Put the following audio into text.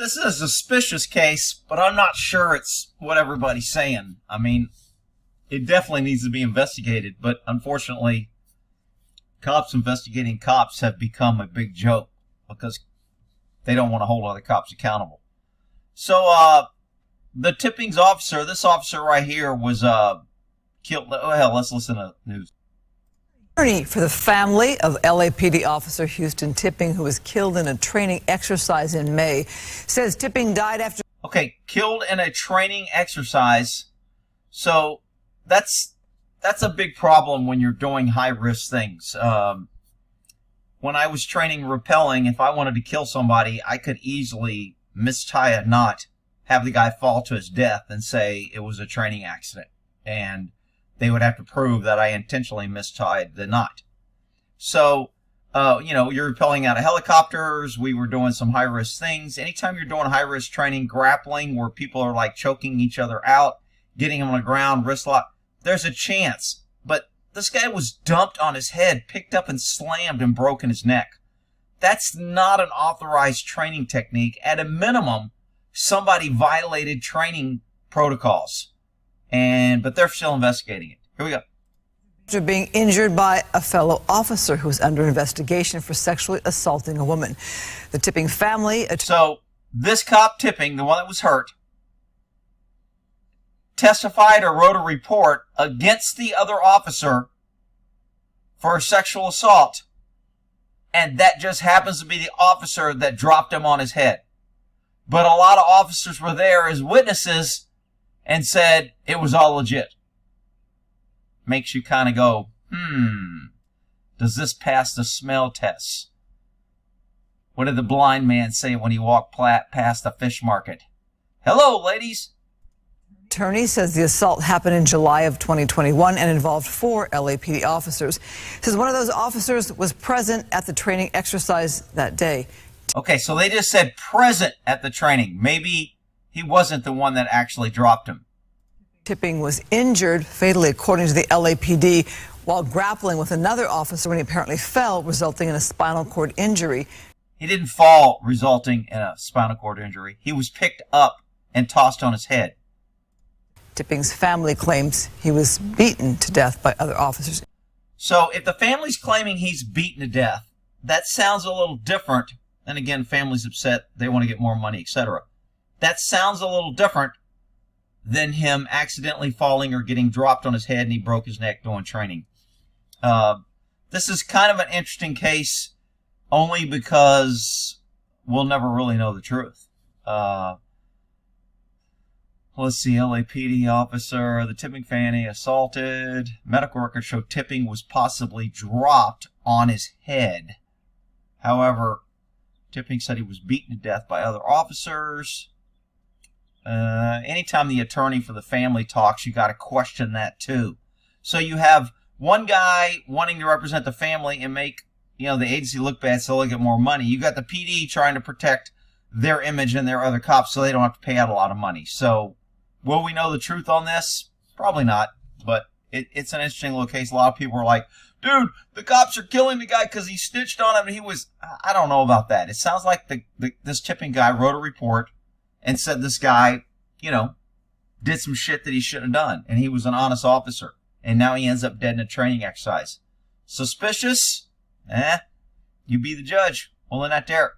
This is a suspicious case, but I'm not sure it's what everybody's saying. I mean, it definitely needs to be investigated, but unfortunately, cops investigating cops have become a big joke because they don't want to hold other cops accountable. So, the tippings officer, this officer right here was killed. Oh, hell, let's listen to news. Attorney for the family of LAPD officer Houston Tipping, who was killed in a training exercise in May, says Tipping died after... Okay, killed in a training exercise. So that's a big problem when you're doing high-risk things. When I was training rappelling, if I wanted to kill somebody, I could easily mistie a knot, have the guy fall to his death, and say it was a training accident. And they would have to prove that I intentionally mistied the knot. So, you're rappelling out of helicopters. We were doing some high-risk things. Anytime you're doing high-risk training, grappling, where people are like choking each other out, getting them on the ground, wrist lock, there's a chance. But this guy was dumped on his head, picked up and slammed and broken his neck. That's not an authorized training technique. At a minimum, somebody violated training protocols. But they're still investigating it. Here we go. After being injured by a fellow officer who was under investigation for sexually assaulting a woman. The Tipping family... So, this cop Tipping, the one that was hurt, testified or wrote a report against the other officer for sexual assault. And that just happens to be the officer that dropped him on his head. But a lot of officers were there as witnesses and said it was all legit. Makes you kind of go, does this pass the smell test? What did the blind man say when he walked past the fish market? Hello, ladies. Attorney says the assault happened in July of 2021 and involved 4 LAPD officers. Says one of those officers was present at the training exercise that day. Okay, so they just said present at the training. Maybe he wasn't the one that actually dropped him. Tipping was injured fatally, according to the LAPD, while grappling with another officer when he apparently fell, resulting in a spinal cord injury. He didn't fall, resulting in a spinal cord injury. He was picked up and tossed on his head. Tipping's family claims he was beaten to death by other officers. So if the family's claiming he's beaten to death, that sounds a little different. And again, family's upset, they want to get more money, etc. That sounds a little different than him accidentally falling or getting dropped on his head and he broke his neck doing training. This is kind of an interesting case only because we'll never really know the truth. Let's see, LAPD officer, the Tipping family assaulted. Medical records show Tipping was possibly dropped on his head. However, Tipping said he was beaten to death by other officers. Anytime the attorney for the family talks, you got to question that too. So you have one guy wanting to represent the family and make, the agency look bad so they'll get more money. You got the PD trying to protect their image and their other cops so they don't have to pay out a lot of money. So will we know the truth on this? Probably not, but it's an interesting little case. A lot of people are like, dude, the cops are killing the guy because he snitched on him and he was... I don't know about that. It sounds like this Tipping guy wrote a report and said this guy, did some shit that he shouldn't have done. And he was an honest officer. And now he ends up dead in a training exercise. Suspicious? You be the judge. Well, in that there.